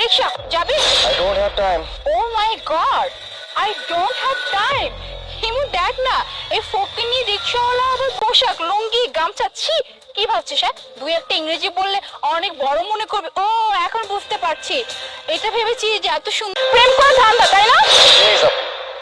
রিকশা যাবি? I don't have time. Oh my God, I don't have time. Himu দেখ না, এই ফকিনি রিকশাওয়ালা আবার পোশাক লুঙ্গি গামছা, ছি কি ভাবছিস? হ্যাঁ, দুই একটা ইংরেজি বললে অনেক বড় মনে করবে। ও এখন বুঝতে পারছি, এটা ভেবেছি যে এত সুন্দর প্রেম করা ধান্দা, তাই না? Please,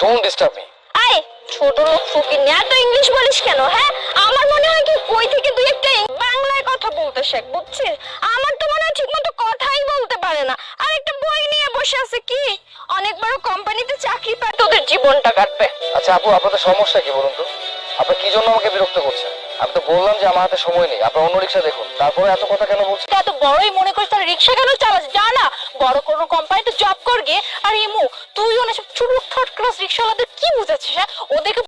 don't disturb me. আয় ছোট লোক ফকিনি, এত ইংলিশ বলিস কেন? হ্যাঁ, আমার মনে হয় কি কই থেকে দুই একটা বাংলায় কথা বলতে শেখ, বুঝছিস? আমার তো মনে হয় ঠিক মতো কথাই বলতে পারে না, আর একটা বই নিয়ে বসে আছে। কি অনেক বড় কোম্পানিতে চাকরি পায়, তোদের জীবনটা কাটবে। আচ্ছা আপু, আপনাদের সমস্যা কি বলুন তো? আপনি কি জন্য আমাকে বিরক্ত করছেন? আমি তো বললাম যে আমার হাতে সময় নেই, আপনার অন্য রিক্সা দেখুন। তারপরে এত কথা কেন বলছেন? এত বড়ই মনে করিস, তাহলে রিক্সা কেন চালাস? যা না বড় কোনো কোম্পানিতে জব কর গে। আর ইমু, তুই অনেক ছোট থার্ড ক্লাস রিক্সাওয়ালাদের কি বুঝাচ্ছিস? হ্যাঁ, ওদেরকে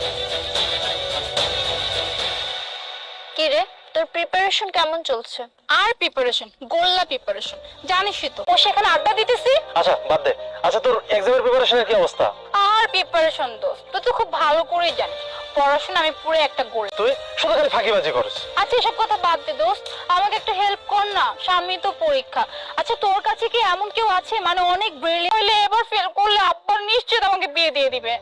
কি রে, তোর প্রিপারেশন কেমন চলছে? আর প্রিপারেশন, গোল্লা প্রিপারেশন, জানিসই তো ও সেখানে আড্ডা দিতেছি। আচ্ছা বাদ দে। আচ্ছা তোর এক্সামের প্রিপারেশনের কি অবস্থা? আর প্রিপারেশন দোস্ত, তুই তো খুব ভালো করেই জানিস পড়াশোনা আমি পুরো একটা গোল। তুই শুধু খালি ফাঁকিবাজি করিস। আচ্ছা এসব কথা বাদ দে দোস্ত, আমাকে একটা হেল্প কর না, সামনে তো পরীক্ষা। আচ্ছা তোর কাছে কি এমন কেউ আছে মানে অনেক ব্রিলিয়েন্ট হইলে এবার ফেল করলে আব্বা নিশ্চিত আমাকে বিয়ে দিয়ে দিবে?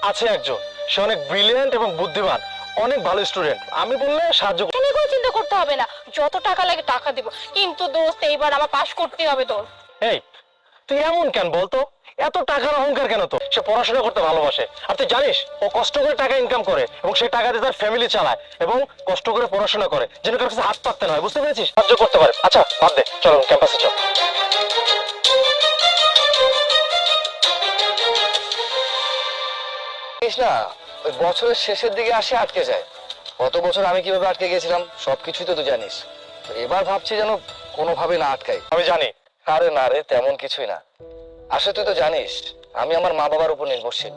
আছে একজন, সে অনেক ব্রিলিয়েন্ট এবং বুদ্ধিমান, অনেক ভালো স্টুডেন্ট। আমি বললে সাহায্য করব। তুমি কোনো চিন্তা করতে হবে না, যত টাকা লাগে টাকা দিব, কিন্তু দোস্ত এইবার আমার পাস করতে হবে দোস্ত। এই তুই এমন কেন বলতো? এত টাকার অহংকার কেন? তো সে পড়াশোনা করতে ভালোবাসে, আর তুই জানিস ও কষ্ট করে টাকা ইনকাম করে এবং সেই টাকা দিয়ে তার ফ্যামিলি চালায় এবং কষ্ট করে পড়াশোনা করে, যেন কারোর কাছে হাত পাততে না হয়, বুঝতে পেরেছিস? সাহায্য করতে পারে। আচ্ছা বাদ দে, চলো ক্যাম্পাসে চল। না, ওই বছরের শেষের দিকে আসে আটকে যায়। গত বছর আমি কিভাবে আটকে গেছিলাম সবকিছুই তো তুই জানিস। তো এবার ভাবছি যেন কোনোভাবে না আটকাই। আমি জানি। আরে না রে, তেমন কিছুই না। আসলে তুই তো জানিস আমি আমার মা বাবার উপর নির্ভরশীল।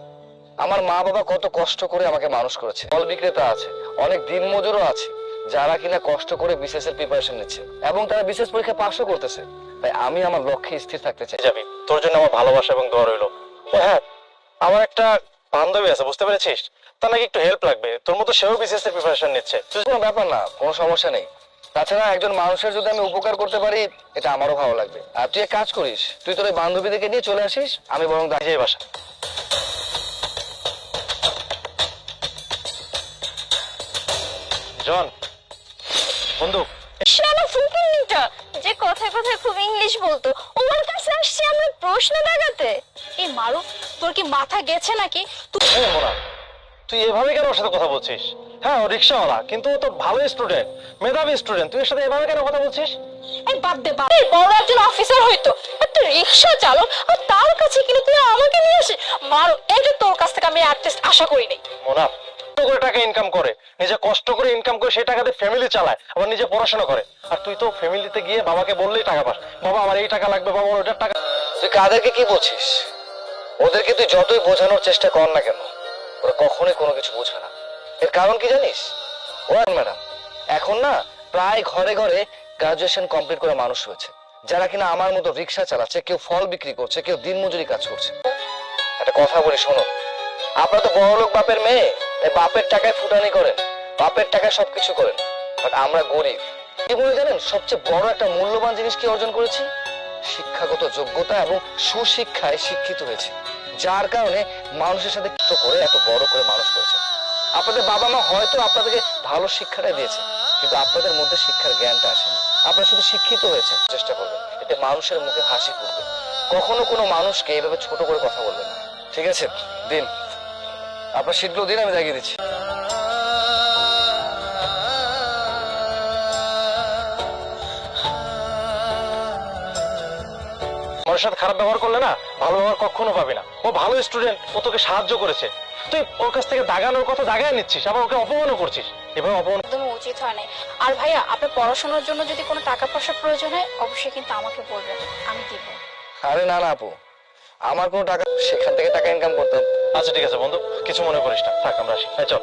আমার মা বাবা কত কষ্ট করে আমাকে মানুষ করেছে। ফল বিক্রেতা আছে, অনেক দিনমজুরও আছে যারা কিনা কষ্ট করে বিসিএস এর প্রিপারেশন নিচ্ছে এবং তারা বিসিএস পরীক্ষা পাশও করতেছে। তাই আমি আমার লক্ষ্যে স্থির থাকতে চাই। যাবি, তোর জন্য আমার ভালোবাসা এবং দোয়া রইলো। ও হ্যাঁ, আমার একটা বান্ধবী আছে, বুঝতে পেরেছিস? তার নাকি একটু হেল্প লাগবে, তোর মতো সেও বিসিএস এর প্রিপারেশন নিচ্ছে। তুই কোনো ব্যাপার না, কোনো সমস্যা নেই। তাছাড়া একজন মানুষের যদি আমি উপকার করতে পারি এটা আমারও ভালো লাগবে। আর তুই এক কাজ করিস, তুই তোর ওই বান্ধবীদেরকে নিয়ে চলে আসিস, আমি বরং দাঁড়িয়ে যাই বাসা। জন, বন্ধু, শালা ফুকিনিটা যে কথায় কথায় খুব ইংলিশ বলতো, ওর কাছে আসছে আমরা প্রশ্ন দাগাতে। এই মারুফ, তোর কি মাথা গেছে নাকি? এই মোনা, তুই এভাবে কেন ওর সাথে কথা বলছিস? হ্যাঁ ও রিক্সাওয়ালা, কিন্তু ও তো ভালো স্টুডেন্ট, মেধাবী স্টুডেন্ট। তুই এর সাথে এভাবে কেন কথা বলছিস? এই বাদ দে বাদ দে, বড় একজন অফিসার হইতো, একটা রিক্সা চালক, আর তার কাছে কিনে তুই আমাকে নিয়ে আসে মারো। এটা তোর কাছ থেকে আমি অ্যাটলিস্ট আশা করি নাই। মোনা কষ্ট করে টাকা ইনকাম করে, নিজে কষ্ট করে ইনকাম করে সেই টাকাতে ফ্যামিলি চালায়, আবার নিজে পড়াশোনা করে। আর তুই তো ফ্যামিলিতে গিয়ে বাবাকে বললেই টাকা পাস। বাবা আমার এই টাকা লাগবে, বাবা ওটার টাকা। তুই কাদেরকে কি বলছিস? ওদেরকে তুই যতই বোঝানোর চেষ্টা কর না কেন, ওরা কখনোই কোনো কিছু বোঝে না। এর কারণ কি জানিস? ওয়ান ম্যাডাম, এখন না প্রায় ঘরে ঘরে গ্রাজুয়েশন কমপ্লিট করে মানুষ হয়েছে যারা কিনা আমার মতো রিক্সা চালাচ্ছে, কেউ ফল বিক্রি করছে, কেউ দিনমজুরি কাজ করছে। একটা কথা বলি শোনো, আপনারা তো বড়লোক বাপের মেয়ে, তাই বাপের টাকায় ফুটানি করেন, বাপের টাকায় সবকিছু করেন। বাট আমরা গরিব। জীবনে জানেন সবচেয়ে বড় একটা মূল্যবান জিনিস কি অর্জন করেছি? শিক্ষাগত যোগ্যতা এবং সুশিক্ষায় শিক্ষিত হয়েছে, যার কারণে মানুষের সাথে করে এত বড় করে মানুষ করেছে। আপনাদের বাবা মা হয়তো আপনাদেরকে ভালো শিক্ষাটা দিয়েছে, কিন্তু আপনাদের মধ্যে শিক্ষার জ্ঞানটা আসেনি। আপনারা শুধু শিক্ষিত হয়েছেন। চেষ্টা করবেন এতে মানুষের মুখে হাসি ফুটবে। কখনো কোনো মানুষকে এইভাবে ছোট করে কথা বলবেন না, ঠিক আছে? দিন আপনার সিটগুলো দিন, আমি জাগিয়ে দিচ্ছি। মানুষের সাথে খারাপ ব্যবহার করলে না ভালো ব্যবহার কখনো পাবি না। ও ভালো স্টুডেন্ট, ও তোকে সাহায্য করেছে, তুই ওর কাছ থেকে দাগানোর কথা দাগায় নিচ্ছিস, আবার ওকে অপমানও করছিস। এভাবে অপমান একদম উচিত হয় নাই। আর ভাইয়া, আপনার পড়াশোনার জন্য যদি কোনো টাকা পয়সার প্রয়োজন হয় অবশ্যই কিন্তু আমাকে বলবেন, আমি দিব। আরে না না আপু, আমার কোনো টাকা, সেখান থেকে টাকা ইনকাম করতাম। আচ্ছা ঠিক আছে বন্ধু, কিছু মনে করিস না, থাক আমরা আসি। চল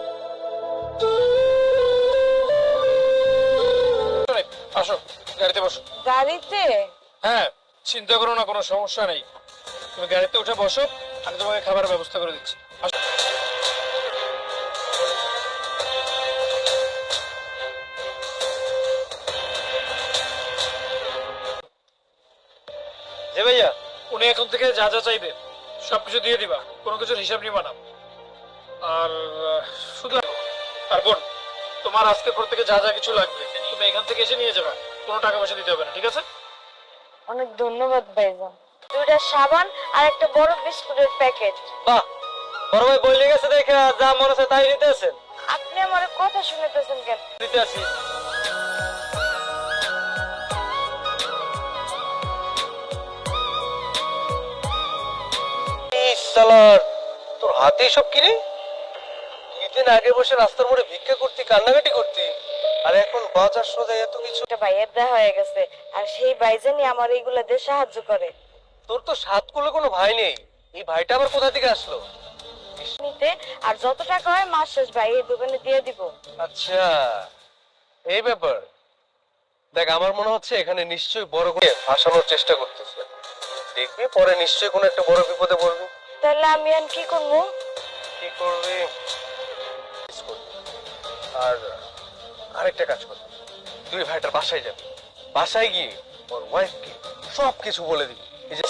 আসো, গাড়িতে বসো। গাড়িতে? হ্যাঁ, চিন্তা করো না, কোনো সমস্যা নেই। তুমি গাড়িতে উঠে বসো, আমি তোমাকে খাবারের ব্যবস্থা করে দিচ্ছি। আসো। জি ভাইয়া। উনি এখন থেকে যা যা চাইবে সবকিছু দিয়ে দিবা, কোনো কিছুর হিসাব নিবা না। আর শুধু আর বোন, তোমার আজকের পর থেকে যা যা কিছু লাগবে তুমি এখান থেকে এসে নিয়ে যাবা, কোনো টাকা পয়সা দিতে হবে না, ঠিক আছে? অনেক ধন্যবাদ ভাইজান। 2টা সাবান আর একটা বড় বিস্কুটের প্যাকেট। বাহ, বড় ভাই বলে গেছে দেখে যা মনে হচ্ছে তাই নিতে আছেন। আপনি আমার কথা শুনতেছেন কেন? দিতে আসি। সালার, তোর হাতে সব কি রে? কিছুদিন আগে বসে রাস্তার মোড়ে ভিক্ষা করতি, কান্নাকাটি করতি, আর এখন বাজার সোজা এত কিছু। একটা ভাইয়ের দেয়া হয়ে গেছে, আর সেই ভাইজানই আমার এইগুলা দিয়ে সাহায্য করে। তোর তো সাত কুলে কোনো ভাই নেই, এই ভাইটা আবার কোথা থেকে আসলো? নিতে আর যত টাকা হয় মাস শেষ ভাই এই দোকানে দিয়ে দিব। আচ্ছা, এই ব্যাপার। দেখ, আমার মনে হচ্ছে এখানে নিশ্চয়ই বড় করে ফাঁসানোর চেষ্টা করতেছে। দেখবি পরে নিশ্চয়ই কোনো একটা বড় বিপদে পড়বি। তাহলে আমি আর কি করবো? কি করবি? আর আরেকটা কাজ কর, তুই ভাইটার বাসায় যাবি, বাসায় গিয়ে ওর ওয়াইফকে সব কিছু বলে দিবি। এই যে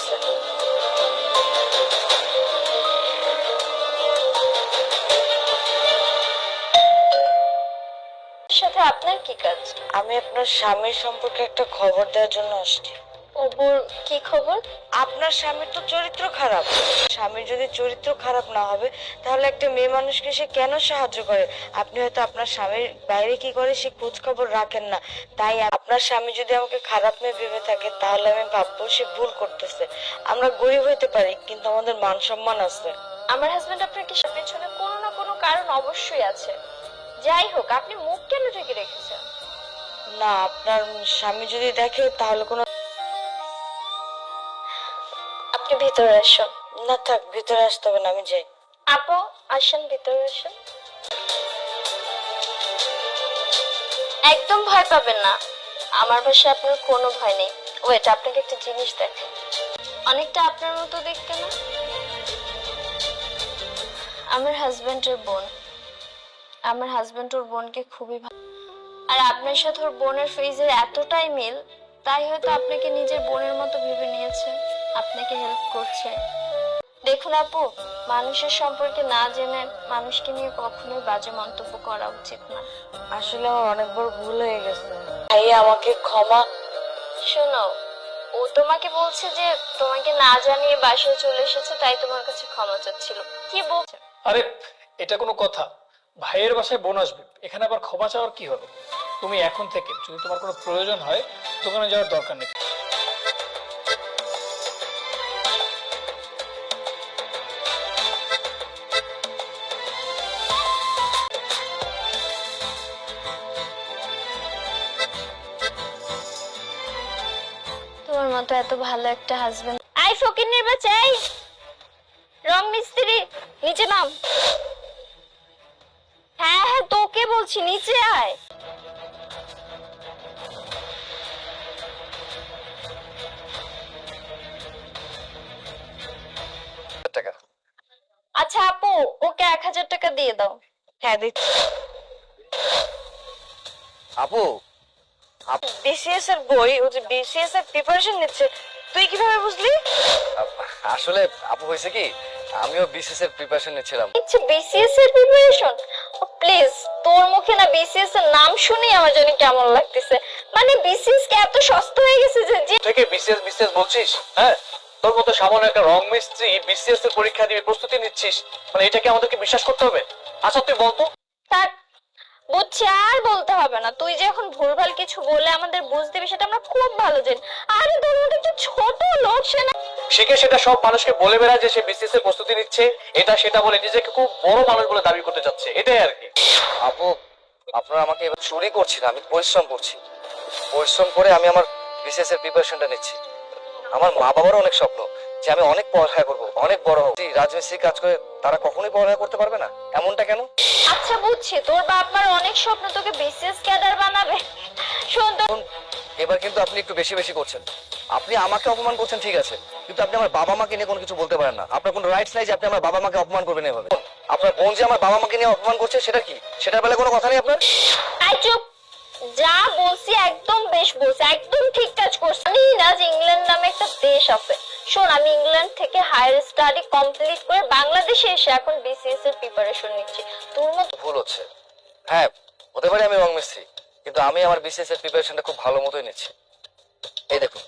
সাথে আপনার কি কাজ? আমি আপনার স্বামীর সম্পর্কে একটা খবর দেওয়ার জন্য আসছি। ওর কি খবর? আপনার স্বামীর তো চরিত্র খারাপ। স্বামীর যদি চরিত্র খারাপ না হবে তাহলে একটা মেয়ে মানুষকে সে কেন সাহায্য করে? আপনি হয়তো আপনার স্বামীর বাইরে কি করে সে খোঁজ খবর রাখেন না, তাই আপনার স্বামী যদি আমাকে খারাপ মেয়ে ভেবে থাকে তাহলে আমি ভাববো সে ভুল করতেছে। আমরা গরিব হইতে পারি কিন্তু আমাদের মান সম্মান আছে। আমার হাজবেন্ড আপনার কি পেছনে কোনো না কোনো কারণ অবশ্যই আছে। যাই হোক, আপনি মুখ কেন ঢেকে রেখেছেন? না, আপনার স্বামী যদি দেখে তাহলে কোনো। আপনি ভিতরে আসুন। না থাক, ভিতরে আসতে হবে না, আমি যাই। আপু আসেন, ভিতরে আসেন। একদম ভয় পাবেন না, আমার বাসায় আপনার কোনো ভয় নেই। ওয়েট, আপনাকে একটা জিনিস দেখেন, অনেকটা আপনার মতো দেখতে না? আমার হাজবেন্ডের বোন। আমার হাজবেন্ড ওর বোনকে খুবই ভালো, আর আপনার সাথে ওর বোনের ফেজের এতটাই মিল, তাই হয়তো আপনাকে নিজের বোনের মতো ভেবে নিয়েছে, আপনাকে হেল্প করছে। দেখুন আপু, মানুষের সম্পর্কে না জেনে মানুষকে নিয়ে কখনোই বাজে মন্তব্য করা উচিত না। আসলে আমার অনেক বড় ভুল হয়ে গেছে, তাই আমাকে ক্ষমা। শোনো, ও তোমাকে বলছে যে তোমাকে না জানিয়ে বাসায় চলে এসেছে, তাই তোমার কাছে ক্ষমা চাচ্ছিল। কি বলছে? আরে এটা কোনো কথা? ভাইয়ের বাসায় বোন আসবে, এখানে আবার ক্ষমা চাওয়ার কি হলো? তুমি এখন থেকে যদি তোমার কোনো প্রয়োজন হয় দোকানে যাওয়ার দরকার নেই। তোমার মতো এত ভালো একটা হাজবেন্ড। আই ফকিন্নির বাচ্চা, এই রং মিস্ত্রি, নিচে নাম। হ্যাঁ হ্যাঁ, তোকে বলছি নিচে আয়। টাকা। আচ্ছা আপু, ওকে 1000 টাকা দিয়ে দাও। হ্যাঁ দিচ্ছি। আপু, বিসিএস এর বই, ও যে বিসিএস এর প্রিপারেশন নিচ্ছে, তুই কিভাবে বুঝলি? আসলে আপু হয়েছে কি, আমিও বিসিএস এর প্রিপারেশন নিচ্ছিলাম। আচ্ছা, বিসিএস এর প্রিপারেশন? প্লিজ, তোর মুখে না বিসিএস এর নাম শুনি আমার জানি কেমন লাগতেছে। মানে বিসিএস কি এত সস্তা হয়ে গেছে যে থেকে বিসিএস বিসিএস বলছিস? হ্যাঁ, তোর মতো সামান্য একটা রং মিস্ত্রি বিসিএস এর পরীক্ষা দিবে প্রস্তুতি নিচ্ছিস, মানে এটা কি আমাদেরকে বিশ্বাস করতে হবে? আচ্ছা তুই বলতো। থাক, বুঝছি, আর বলতে হবে না। তুই যে এখন ভুলভাল কিছু বলে আমাদের বুঝ দিবি সেটা আমরা খুব ভালো জানি। আরে তোর মতো একটা ছোট লোক, সে না শিখে সেটা সব মানুষকে বলে বেড়ায় যে সে বিসিএস এর প্রস্তুতি নিচ্ছে, এটা সেটা বলে নিজেকে খুব বড় মানুষ বলে দাবি করতে যাচ্ছে, এটাই আর কি। আপু, আপনারা আমাকে এবার চুরি করছি না, আমি পরিশ্রম করছি। পরিশ্রম করে আমি আমার বিসিএস এর প্রিপারেশনটা নিচ্ছি। আমার মা বাবারও অনেক স্বপ্ন যে আমি অনেক পড়ালেখা করবো, অনেক বড় হব। রাজমিস্ত্রি কাজ করে তারা কখনোই পড়ালেখা করতে পারবে না, এমনটা কেন? আচ্ছা বুঝছি, তোর বাপ মার অনেক স্বপ্ন তোকে বিসিএস ক্যাডার বানাবে। শোন তো, এখন এবার কিন্তু আপনি একটু বেশি বেশি করছেন। আপনি আমাকে অপমান করছেন ঠিক আছে, কিন্তু আপনি আমার বাবা মাকে নিয়ে কোনো কিছু বলতে পারেন না। আপনার কোনো রাইটস নাই যে আপনি আমার বাবা মাকে অপমান করবেন এভাবে। আপনার বোন যে আমার বাবা মাকে নিয়ে অপমান করছে সেটা কি? সেটার বেলায় কোনো কথা নেই আপনার? আই চুপ। যা বলছি একদম বেশ বলছি, একদম ঠিক কাজ করছি। জানি না যে ইংল্যান্ড নামে একটা দেশ আছে। শোন, আমি ইংল্যান্ড থেকে হায়ার স্টাডি কমপ্লিট করে বাংলাদেশে এসে এখন বিসিএস এর প্রিপারেশন নিচ্ছি। তোর মতো ভুল হচ্ছে। হ্যাঁ, হতে পারে আমি রং মিস্ত্রি, কিন্তু আমি আমার বিসিএস এর প্রিপারেশনটা খুব ভালো মতোই নিচ্ছি। এই দেখুন,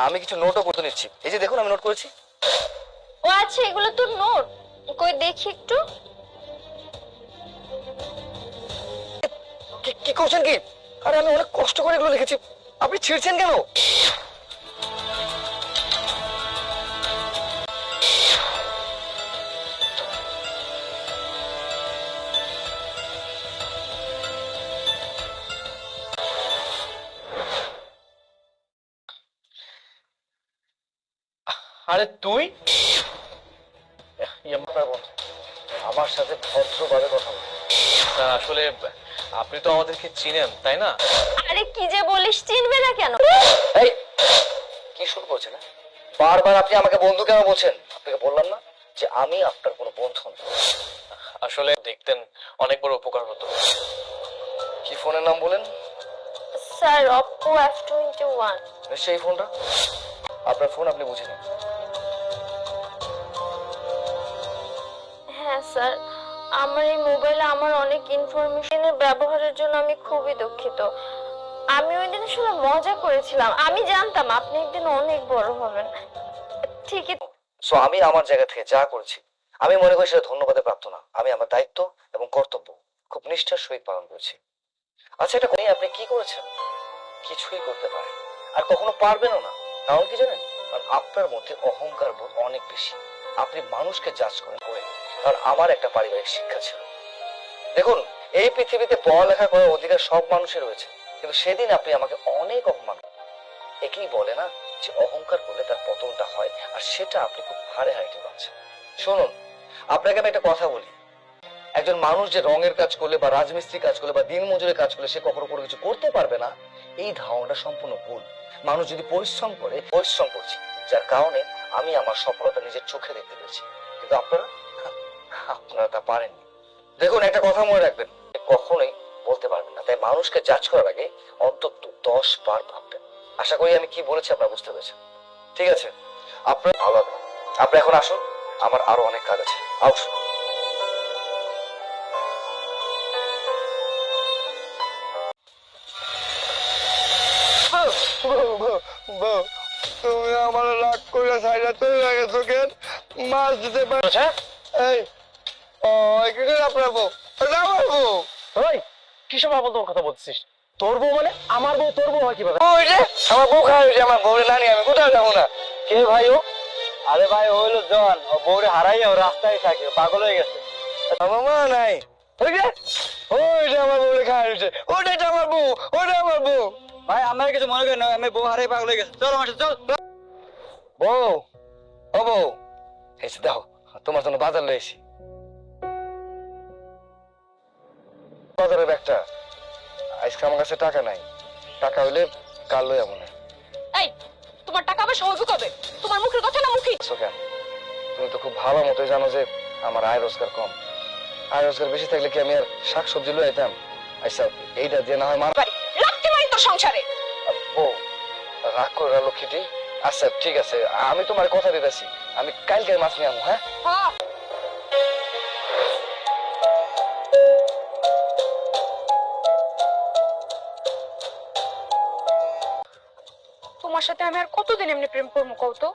আমি কিছু নোটও করতে নিচ্ছি। এই যে দেখুন, আমি নোট করেছি। ও আচ্ছা, এগুলো তোর নোট? কই দেখি একটু। কি করছেন কি? আরে আমি অনেক কষ্ট করে এগুলো লিখেছি, আপনি ছিঁড়ছেন কেন? আরে তুই আমার সাথে ভদ্রভাবে কথা বলুন। আসলে আপনি তো আমাদেরকে চিনেন তাই না? আরে কি যে বলিস, চিনবে না কেন? এই কি শুরু করছেন? বারবার আপনি আমাকে বন্ধু কেন বলছেন? আপনাকে বললাম না যে আমি আপনার কোনো বন্ধু না। আসলে দেখতেন অনেক বড় উপকার হতো। কি ফোনের নাম বলেন? Sir, Oppo F21। নিশ্চয়ই এই ফোনটা আপনার ফোন, আপনি বুঝে নিন। হ্যাঁ স্যার, আমার এই মোবাইলে আমার অনেক ইনফরমেশনের ব্যবহারের জন্য আমি খুবই দুঃখিত। আমি ওই দিন আসলে মজা করেছিলাম। আমি জানতাম আপনি একদিন অনেক বড় হবেন। ঠিকই। সো আমি আমার জায়গা থেকে যা করেছি আমি মনে করি সেটা ধন্যবাদের প্রাপ্ত না। আমি আমার দায়িত্ব এবং কর্তব্য খুব নিষ্ঠার সহিত পালন করেছি। আচ্ছা, এটা করে আপনি কি করেছেন? কিছুই করতে পারেন, আর কখনো পারবেনও না। কারণ কি জানেন? কারণ আপনার মধ্যে অহংকার বোধ অনেক বেশি। আপনি মানুষকে জাজ করেন করে। কারণ আমার একটা পারিবারিক শিক্ষা ছিল। দেখুন, এই পৃথিবীতে পড়ালেখা করার অধিকার সব মানুষের রয়েছে, কিন্তু সেদিন আপনি আমাকে অনেক অপমান। একেই বলে না যে অহংকার করলে তার পতনটা হয়, আর সেটা আপনি খুব হাড়ে হাড়িতে পাচ্ছেন। শুনুন, আপনাকে আমি একটা কথা বলি। একজন মানুষ যে রঙের কাজ করলে বা রাজমিস্ত্রি কাজ করলে বা দিনমজুরের কাজ করলে সে কখনো কোনো কিছু করতে পারবে না, এই ধারণাটা সম্পূর্ণ ভুল। মানুষ যদি পরিশ্রম করে, পরিশ্রম করছে, যার কারণে আমি আমার সফলতা নিজের চোখে দেখতে পেয়েছি, কিন্তু আপনারা তা পারেননি। দেখুন, একটা কথা মনে রাখবেন, কখনোই বলতে পারবেন না। তাই মানুষকে জাজ করার আগে অন্তত 10 বার ভাববেন। আশা করি আমি কি বলেছি আপনারা বুঝতে পেরেছেন। ঠিক আছে, আপনার ভালো হবে। আপনি এখন আসুন, আমার আরো অনেক কাজ আছে। আসুন। তুমি আমার রাগ করে সাইডে চলে গেছো কেন? মাছ দিতে পারো? আচ্ছা, এই ও কিছু আপনার বউ, এটা আমার বউ। ওই কিসব আবল কথা বলছিস? তোর বউ মানে আমার বউ? তোর বউ হয় কিভাবে? ওই যে আমার বউ খাওয়া হয়েছে, আমার বউরে নানি, আমি কোথাও যাবো না। কে ভাই ও? আরে ভাই, ও হইলো জন, ও বউরে হারাইয়া ও রাস্তায় থাকে, পাগল হয়ে গেছে। আমার মনে নাই? ওই যে ওই যে আমার বউরে খাওয়া হয়েছে, ওটাই তো আমার বউ, ওটা আমার বউ। ভাই আমার কিছু মনে করেন না, আমি বউ হারাই পাগল হয়ে গেছে। চল আমার সাথে চল। বউ, ও বউ, এসে দাও, তোমার জন্য বাজার লয়েছি। বাজারের ব্যাগটা। আজকে আমার কাছে টাকা নাই, টাকা হইলে কাল লই এমন। এই, তোমার টাকা আবার সহজ কবে? তোমার মুখের কথা না মুখে। কেন? তুমি তো খুব ভালো মতোই জানো যে আমার আয় রোজগার কম। আয় রোজগার বেশি থাকলে কি আমি আর শাকসবজি লই আইতাম? আচ্ছা, এইটা দিয়ে না হয় বাড়ি রাখতে পারি তোর সংসারে। বউ, রাগ করে না লক্ষ্মীটি। আচ্ছা ঠিক আছে, আমি তোমার কথা দিতেছি, আমি কালকে মাছ নিয়ে আমো। হ্যাঁ, হ্যাঁ। তোমার সাথে আমি আর কতদিন এমনি প্রেম করবো কও তো?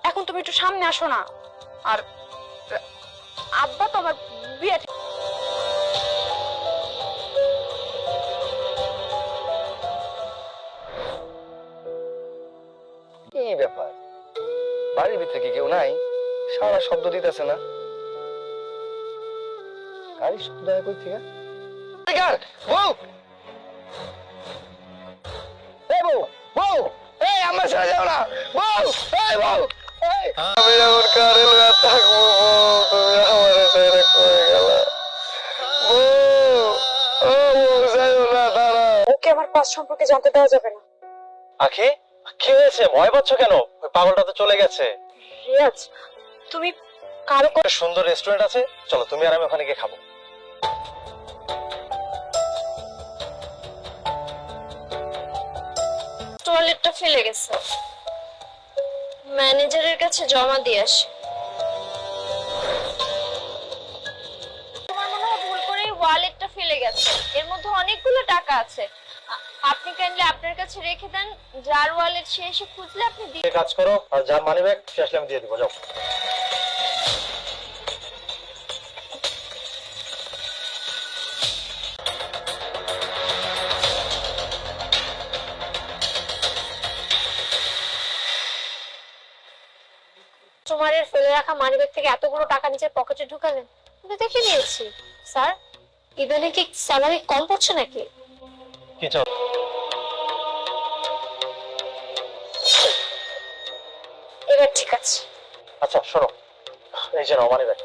এখন তুমি একটু সামনে আসো না। আর আব্বা তো আমার বিয়ে কি ব্যাপার? বাড়ির ভিতরে কি কেউ নাই? সারা শব্দ দিতেছে না। গাড়ি শব্দ হয় কই থেকে? বউ, এই বউ, বউ, এই আমার সাথে যাও না। বউ, এই বউ, এই আমি এমন কারে লইয়া থাকবো? তুমি আমার ছেড়ে কই গেলা? বউ, ও বউ, যাইও না, দাঁড়াও। ওকে আমার পাস্ট সম্পর্কে জানতে দেওয়া যাবে না। আখি, কি হয়েছে? ভয় পাচ্ছ কেন? ওই পাগলটা তো চলে গেছে। রিয়াজ, তুমি কারো একটা সুন্দর রেস্টুরেন্ট আছে, চলো তুমি আর আমি ওখানে গিয়ে খাবো। ওয়ালেটটা ফেলে গেছে, ম্যানেজারের কাছে জমা দিয়ে আসি। তোমার মনে হয় ভুল করে ওয়ালেটটা ফেলে গেছে, এর মধ্যে অনেকগুলো টাকা আছে। আপনি কাইন্ডলি আপনার কাছে রেখে দেন, যার ওয়ালেট সে এসে খুঁজলে আপনি দিয়ে। এই কাজ করো, আর যার মানি ব্যাগ সে আসলে আমি দিয়ে দিব, যাও। তোমার ফেলে রাখা মানিব্যাগ থেকে এতগুলো টাকা নিজের পকেটে ঢুকালেন? আমি দেখে নিয়েছি স্যার। ইদানিং কি স্যালারি কম পড়ছে নাকি? কি চাও? এবার ঠিক আছে। আচ্ছা শোনো, এই যে নাও মানি ব্যাগ।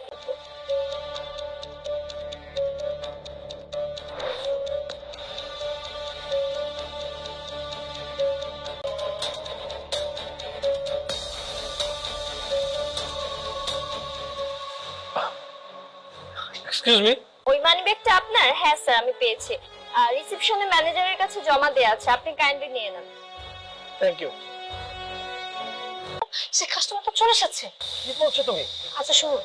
এক্সকিউজ মি, ওই মানিব্যাগটা আপনার? হ্যাঁ স্যার, আমি পেয়েছি। রিসেপশনে ম্যানেজারের কাছে জমা দেয়া আছে, আপনি কাইন্ডলি নিয়ে নেন। Thank you. সে কাস্টমারটা চলে এসেছে। কি বলছো তুমি? আচ্ছা শুনুন,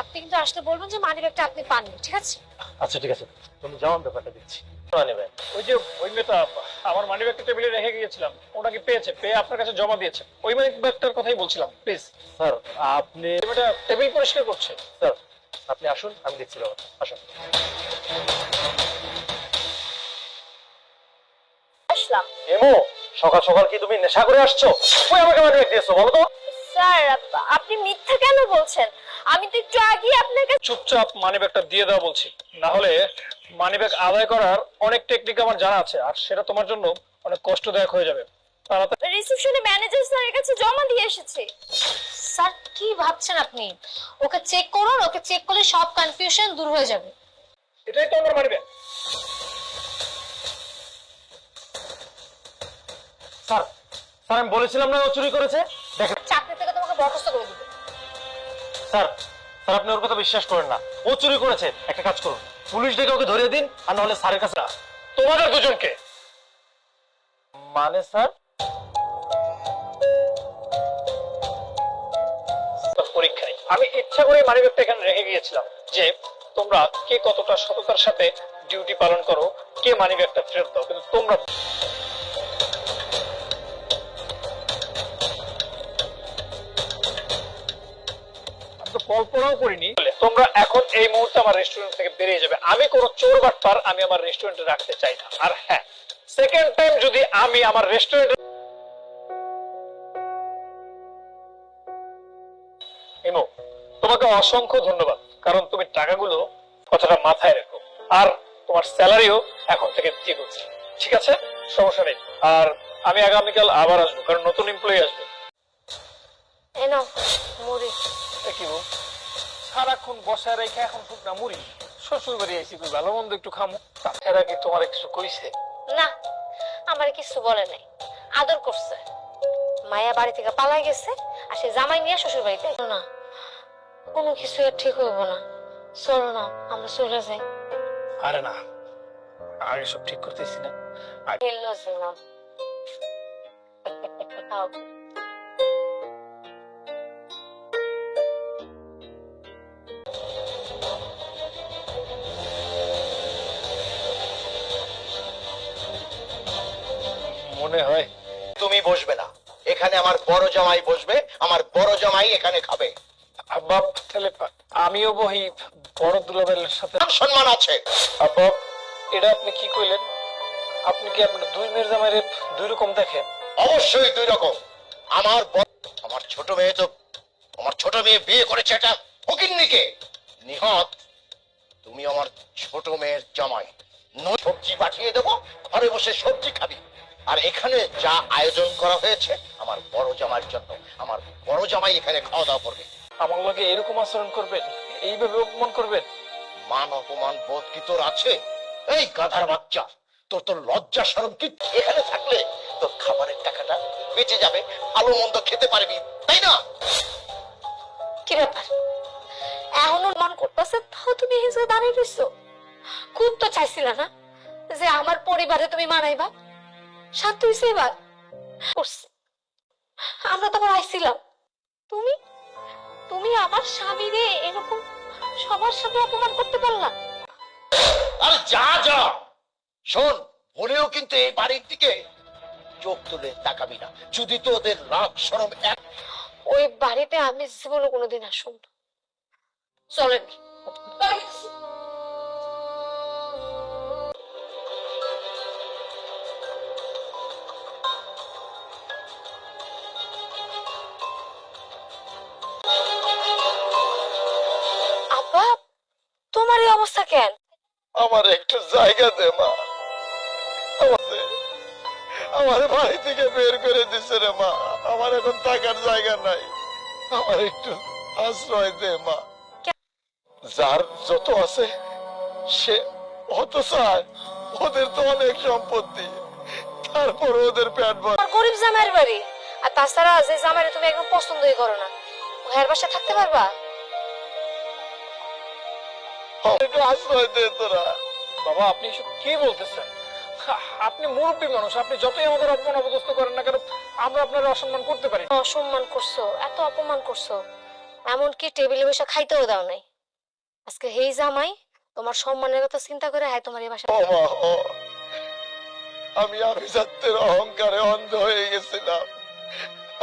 আপনি কিন্তু আসতে বলবেন যে মানিব্যাগটা আপনি পাননি, ঠিক আছে? আচ্ছা ঠিক আছে, তুমি যাও, আমি ব্যাপারটা দিচ্ছি। মানি ব্যাগ ওই যে ওই মেয়েটা আমার মানি ব্যাগটা টেবিলে রেখে গিয়েছিলাম, ওনাকে পেয়েছে, পেয়ে আপনার কাছে জমা দিয়েছে। ওই মানি ব্যাগটার কথাই বলছিলাম, প্লিজ। স্যার আপনি, মেয়েটা টেবিল পরিষ্কার করছে। স্যার আপনি আসুন, আমি দেখছি ব্যাপারটা, আসুন। আসলাম। এমো, সকাল সকাল কি তুমি নেশা করে আসছো? কই আমাকে মানি ব্যাগ দিয়েছো বলো তো? স্যার আপনি মিথ্যা কেন বলছেন? আমি তো একটু আগে আপনাকে। চুপচাপ মানি ব্যাগটা দিয়ে দাও বলছি, না হলে মানি ব্যাগ আদায় করার অনেক টেকনিক আমার জানা আছে, আর সেটা তোমার জন্য অনেক কষ্টদায়ক হয়ে যাবে। তাড়াতাড়ি। রিসেপশনে ম্যানেজার স্যারের কাছে জমা দিয়ে এসেছে। স্যার কি ভাবছেন আপনি? ওকে চেক করুন, ওকে চেক করলে সব কনফিউশন দূর হয়ে যাবে। এটাই তো আমার মানি ব্যাগ। স্যার, স্যার আমি বলেছিলাম না ও চুরি করেছে। দেখেন চাকরি থেকে তোমাকে বরখাস্ত করে দিবে। স্যার, স্যার আপনি ওর কথা বিশ্বাস করেন না, ও চুরি করেছে। একটা কাজ করুন, পুলিশ ডেকে ওকে ধরিয়ে দিন, আর নাহলে স্যারের কাছে। তোমাদের দুজনকে। মানে স্যার? পরীক্ষায় আমি ইচ্ছা করে মানি ব্যাগটা এখানে রেখে গিয়েছিলাম, যে তোমরা কে কতটা সততার সাথে ডিউটি পালন করো, কে মানি ব্যাগটা ফেরত দাও, কিন্তু তোমরা আমি তো কল্পনাও করিনি। তোমরা এখন এই মুহূর্তে আমার রেস্টুরেন্ট থেকে বেরিয়ে যাবে। আমি কোনো চোর বাটপার আমি আমার রেস্টুরেন্টে রাখতে চাই না। আর হ্যাঁ, সেকেন্ড টাইম যদি আমি আমার রেস্টুরেন্টে। ইমো, তোমাকে অসংখ্য ধন্যবাদ, কারণ তুমি টাকাগুলো কথাটা মাথায় রেখো, আর তোমার স্যালারিও এখন থেকে দ্বিগুণ। ঠিক আছে, সমস্যা নেই। আর আমি আগামীকাল আবার আসবো, কারণ নতুন এমপ্লয়ি আসবে। এই নাও মুড়ি। কি বল, সারাক্ষণ বসায় রেখে এখন শুকনা মুড়ি? শ্বশুর বাড়ি আইসি, কই ভালো মন্দ একটু খামো। এরা কি তোমার কিছু কইছে? না, আমার কিছু বলে নাই, আদর করছে। মায়া বাড়ি থেকে পালাই গেছে, আর সে জামাই নিয়ে শ্বশুর বাড়িতে। না, কোনো কিছু আর ঠিক হইব না। চলো না, আমরা চলে যাই। আরে না, আগে সব ঠিক করতেছি না। লজ্জা খাও। মনে হয় তুমি বসবে না, এখানে আমার বড় জামাই বসবে, আমার বড় জামাই এখানে খাবে। আব্বা, তাহলে আমিও বহি বড় দুলাভাইয়ের সাথে। মান সম্মান আছে। আব্বা, এটা আপনি কি কইলেন? আপনি কি আপনার দুই মেয়ের জামাইরে দুই রকম দেখেন? অবশ্যই দুই রকম। আমার ছোট মেয়ে তো, আমার ছোট মেয়ে বিয়ে করেছে একটা ফকিন্নিকে। নিহত, তুমি আমার ছোট মেয়ের জামাই। সবজি পাঠিয়ে দেবো, ঘরে বসে সবজি খাবি। আর এখানে যা আয়োজন করা হয়েছে আমার বড় জামাইয়ের জন্য, আমার বড় জামাই এখানে খাওয়া দাওয়া করবে। আমার লগে এরকম আচরণ করবেন, এইভাবে অপমান করবেন? মান অপমান বোধ কি তোর আছে? এই গাধার বাচ্চা, তোর তোর লজ্জা শরম কি? এখানে থাকলে তোর খাবারের টাকাটা বেঁচে যাবে, ভালো মন্দ খেতে পারবি, তাই না? কি ব্যাপার, এখনো মন করতেছে, তাও তুমি হিসেবে দাঁড়িয়ে রইছো? খুব তো চাইছিল না যে আমার পরিবারে তুমি মানাইবা? শান্ত হইছে এবার? করছে। আমরা তো আবার আইছিলাম, তুমি তুমি আমার স্বামীরে এরকম সবার সাথে অপমান করতে পারলা? আরে যা যা, শোন, ভুলেও কিন্তু এই বাড়ির দিকে চোখ তুলে তাকাবি না, যদি তো ওদের রাগ শরম এক। ওই বাড়িতে আমি জীবনে কোনোদিন আসুন না। চলেন। আব্বা, তোমার এই অবস্থা কেন? আমার একটু জায়গা দে মা, আমার বাড়ি থেকে বের করে দিছে রে মা, আমার এখন থাকার জায়গা নাই, আমার একটু আশ্রয় দে মা। যার যত আছে সে অত চায়, ওদের তো অনেক সম্পত্তি, তারপর ওদের পেট ভরে। আমার গরিব জামাইয়ের বাড়ি, আর তাছাড়া যে জামাইরে তুমি একদম পছন্দই করো না, ও হের বাসায় থাকতে পারবা? একটু আশ্রয় দে তোরা। বাবা আপনি এসব কি বলতেছেন? আপনি মুরব্বী মানুষ, আপনি যতই আমাদের অপমান অপদস্থ করেন না কেন, আমরা আপনার অসম্মান করতে পারি না। অসম্মান করছো, এত অপমান করছো, এমনকি টেবিলে বসে খাইতেও দাও নাই। আজকে হেই জামাই তোমার সম্মানের কথা চিন্তা করে হাই তোমার এই বাসা। ও মা, ও, আমি আভিজাত্যের অহংকারে অন্ধ হয়ে গেছিলাম,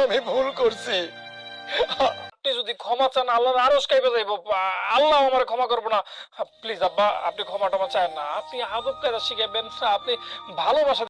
আমি ভুল করছি। আপনি যদি ক্ষমা চান আল্লাহর আরশ কাইপে যাইব, আল্লাহ আমার ক্ষমা করবো না। প্লিজ আব্বা, আপনি ক্ষমা টমা চান না, আপনি আদব কায়দা শিখাবেন, আপনি ভালোবাসা